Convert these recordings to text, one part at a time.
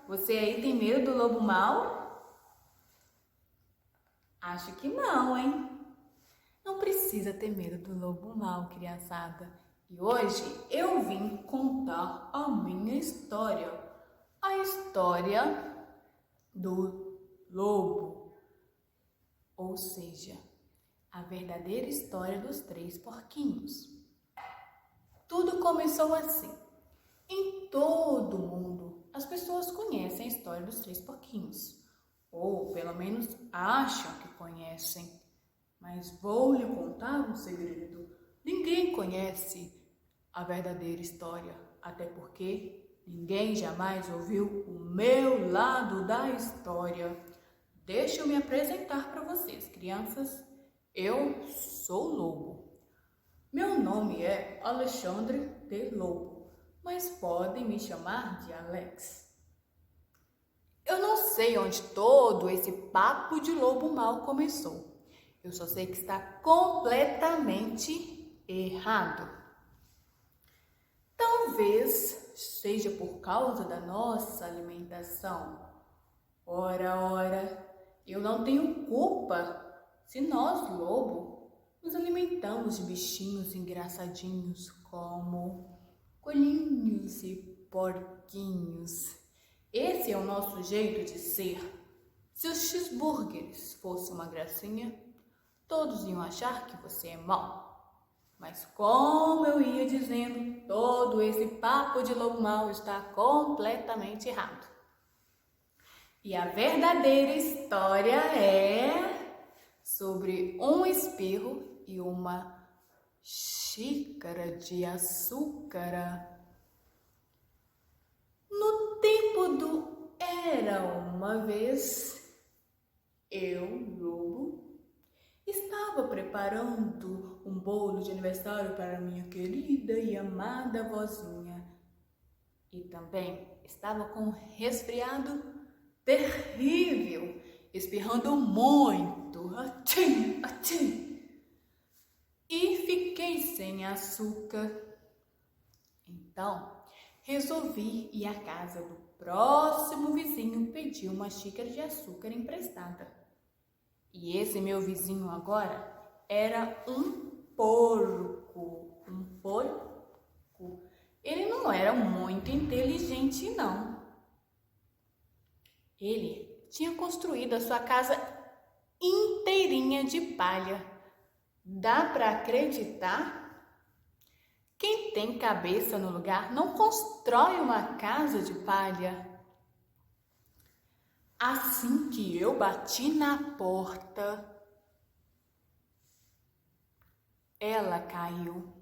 Você aí tem medo do lobo mau? Acho que não, hein? Não precisa ter medo do lobo mau, criançada. E hoje eu vim contar a minha história. A história do lobo. Ou seja, a verdadeira história dos 3 porquinhos. Tudo começou assim. Em todo mundo, as pessoas conhecem a história dos 3 porquinhos. Ou pelo menos acham que conhecem. Mas vou lhe contar um segredo. Ninguém conhece a verdadeira história, até porque ninguém jamais ouviu o meu lado da história. Deixa eu me apresentar para vocês, crianças. Eu sou o Lobo. Meu nome é Alexandre de Lobo, mas podem me chamar de Alex. Eu não sei onde todo esse papo de lobo mau começou. Eu só sei que está completamente errado. Talvez seja por causa da nossa alimentação. Ora, eu não tenho culpa se nós, lobo, nos alimentamos de bichinhos engraçadinhos como coelhinhos e porquinhos. Esse é o nosso jeito de ser. Se os cheeseburgers fossem uma gracinha, todos iam achar que você é mau. Mas como eu ia dizendo, todo esse papo de lobo mau está completamente errado. E a verdadeira história é sobre um espirro e uma xícara de açúcar. No tempo do era uma vez, eu, lobo, estava preparando um bolo de aniversário para minha querida e amada vozinha. E também estava com um resfriado terrível, espirrando muito, atchim, atchim. E fiquei sem açúcar. Então, resolvi ir à casa do próximo vizinho pedir uma xícara de açúcar emprestada. E esse meu vizinho agora era um porco. Ele não era muito inteligente, não. Ele tinha construído a sua casa inteirinha de palha. Dá para acreditar? Quem tem cabeça no lugar não constrói uma casa de palha. Assim que eu bati na porta, ela caiu.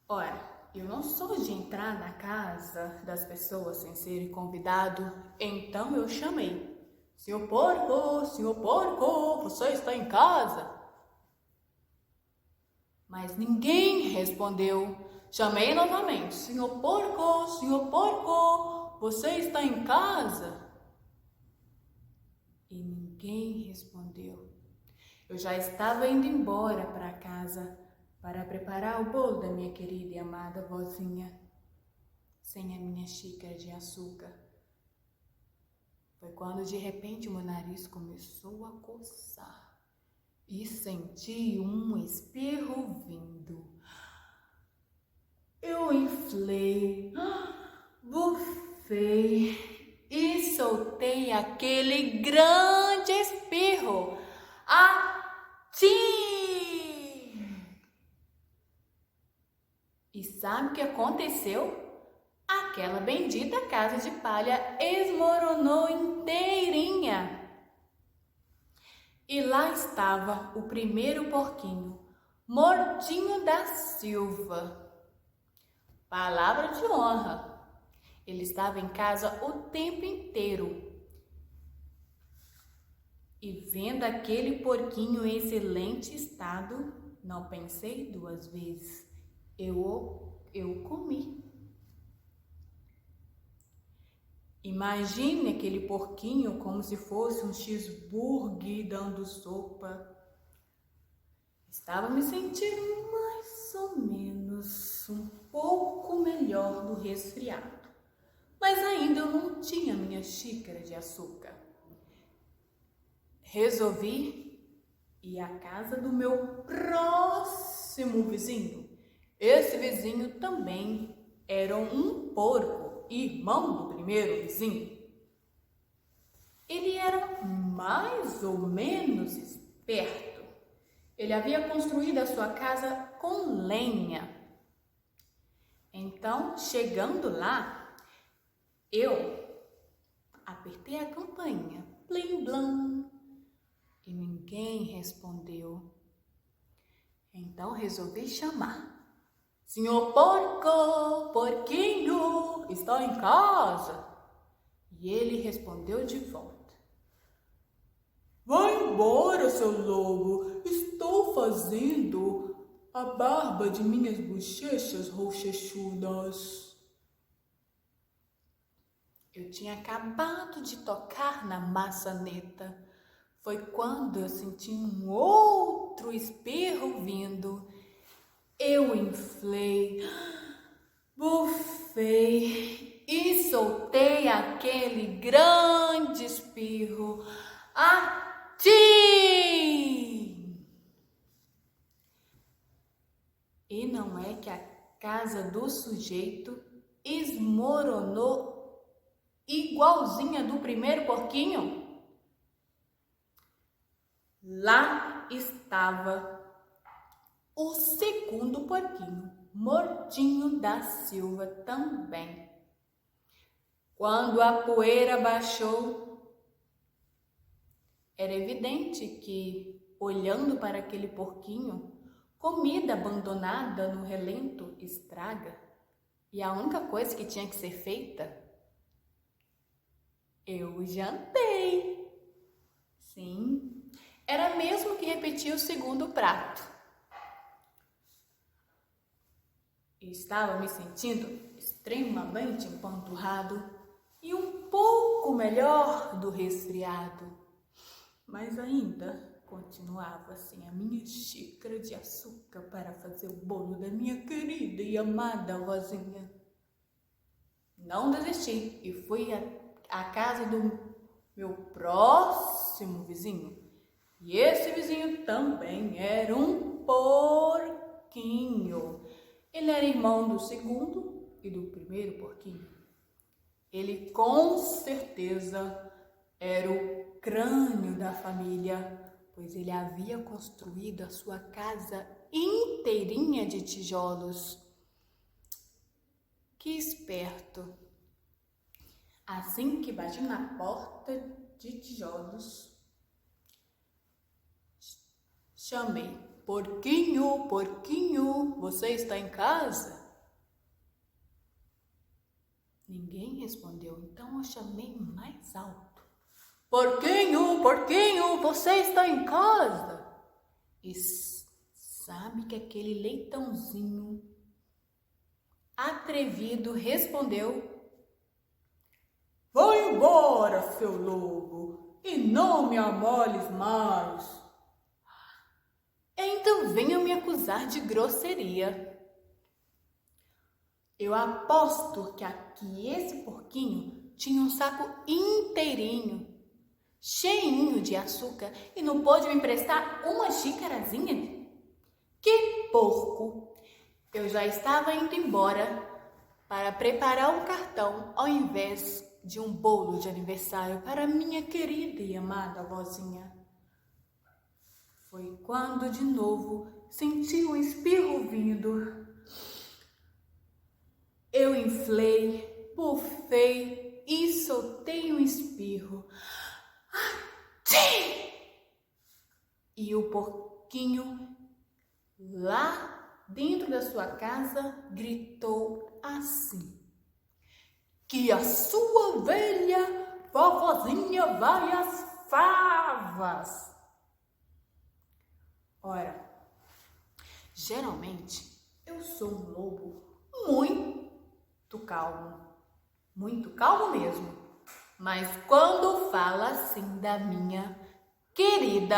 Ora, eu não sou de entrar na casa das pessoas sem ser convidado, então eu chamei. Senhor porco, você está em casa? Mas ninguém respondeu. Chamei novamente. Senhor porco, você está em casa? E ninguém respondeu. Eu já estava indo embora para casa para preparar o bolo da minha querida e amada vozinha, sem a minha xícara de açúcar. Foi quando de repente o meu nariz começou a coçar e senti um espirro vindo. Eu inflei, bufei e soltei aquele grande espirro. Atchim! E sabe o que aconteceu? Aquela bendita casa de palha esmoronou inteirinha. E lá estava o primeiro porquinho, Mordinho da Silva. Palavra de honra. Ele estava em casa o tempo inteiro. E vendo aquele porquinho em excelente estado, não pensei 2 vezes. Eu comi. Imagine aquele porquinho como se fosse um cheeseburger dando sopa. Estava me sentindo mais ou menos um pouco melhor do resfriado. Mas mas ainda eu não tinha minha xícara de açúcar. Resolvi ir à casa do meu próximo vizinho. Esse vizinho também era um porco, irmão do primeiro vizinho. Ele era mais ou menos esperto. Ele havia construído a sua casa com lenha. Então, chegando lá, eu apertei a campainha, blim blam, e ninguém respondeu. Então resolvi chamar. Senhor porco, porquinho, está em casa? E ele respondeu de volta. Vai embora, seu lobo, estou fazendo a barba de minhas bochechas rochechudas. Eu tinha acabado de tocar na maçaneta. Foi quando eu senti um outro espirro vindo. Eu inflei, bufei e soltei aquele grande espirro. Atchim! E não é que a casa do sujeito esmoronou igualzinha do primeiro porquinho? Lá estava o segundo porquinho, Mortinho da Silva também. Quando a poeira baixou, era evidente que, olhando para aquele porquinho, comida abandonada no relento estraga, e a única coisa que tinha que ser feita, eu jantei. Sim, era mesmo que repetir o segundo prato. Estava me sentindo extremamente empanturrado e um pouco melhor do resfriado, mas ainda continuava sem a minha xícara de açúcar para fazer o bolo da minha querida e amada vozinha. Não desisti e fui à casa do meu próximo vizinho. E esse vizinho também era um porquinho. Ele era irmão do segundo e do primeiro porquinho. Ele com certeza era o crânio da família, pois ele havia construído a sua casa inteirinha de tijolos. Que esperto! Assim que bati na porta de tijolos, chamei. Porquinho, porquinho, você está em casa? Ninguém respondeu, então eu chamei mais alto. Porquinho, porquinho, você está em casa? E sabe que aquele leitãozinho atrevido respondeu. Vai embora, seu lobo, e não me amoles mais. Então venham me acusar de grosseria. Eu aposto que esse porquinho tinha um saco inteirinho, cheinho de açúcar e não pôde me emprestar uma xícarazinha? Que porco! Eu já estava indo embora para preparar um cartão ao invés de um bolo de aniversário para minha querida e amada vozinha. Foi quando de novo senti um espirro vindo. Eu inflei, bufei e soltei um espirro. Atchim! E o porquinho lá dentro da sua casa gritou assim. Que a sua velha vovozinha vai às favas. Ora, geralmente eu sou um lobo muito calmo mesmo. Mas quando fala assim da minha querida,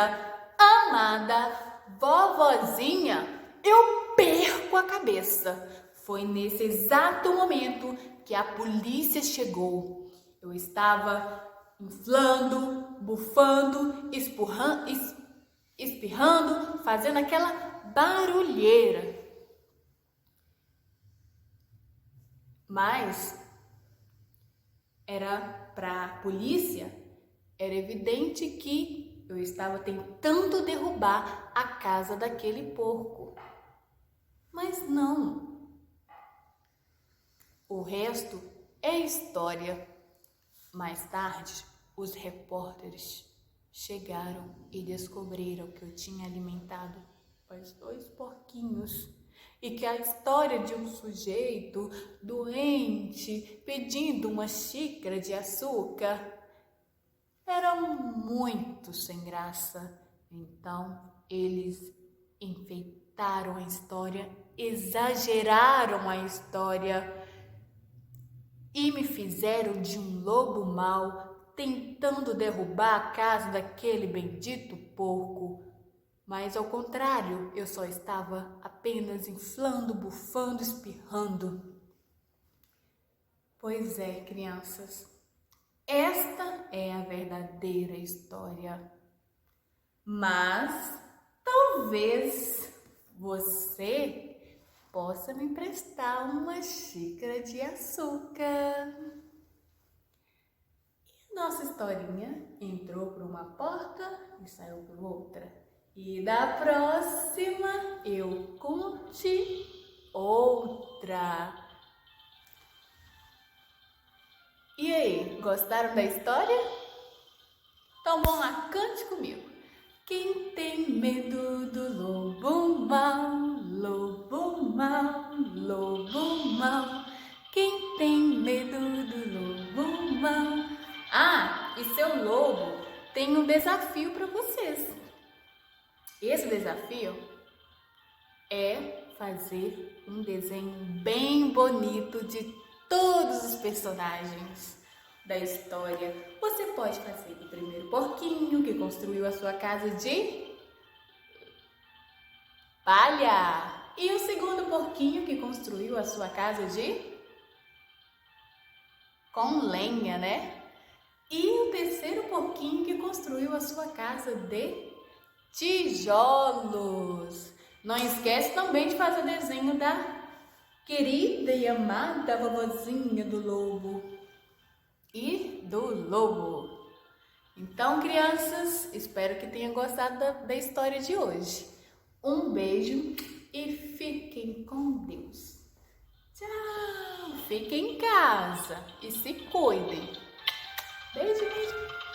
amada vovozinha, eu perco a cabeça. Foi nesse exato momento que a polícia chegou. Eu estava inflando, bufando, espirrando, fazendo aquela barulheira. Mas para a polícia, era evidente que eu estava tentando derrubar a casa daquele porco. Mas não. O resto é história. Mais tarde, os repórteres chegaram e descobriram que eu tinha alimentado os 2 porquinhos e que a história de um sujeito doente pedindo uma xícara de açúcar era muito sem graça. Então, eles enfeitaram a história, exageraram a história e me fizeram de um lobo mau, tentando derrubar a casa daquele bendito porco. Mas ao contrário, eu só estava apenas inflando, bufando, espirrando. Pois é, crianças, esta é a verdadeira história. Mas talvez você possa me emprestar uma xícara de açúcar. E nossa historinha entrou por uma porta e saiu por outra. E da próxima eu conte outra. E aí, gostaram da história? Então vamos lá, cante comigo. Quem tem medo do lobo mau, lobo mau, lobo mau. Quem tem medo do lobo mau? Ah, e seu lobo tem um desafio para vocês. Esse desafio é fazer um desenho bem bonito de todos os personagens da história. Você pode fazer o primeiro porquinho que construiu a sua casa de palha e o segundo porquinho que construiu a sua casa com lenha, né? E o terceiro porquinho que construiu a sua casa de tijolos. Não esquece também de fazer o desenho da querida e amada vovozinha do lobo e do lobo. Então, crianças, espero que tenham gostado da história de hoje. Um beijo e fiquem com Deus. Tchau! Fiquem em casa e se cuidem. Beijo, beijo.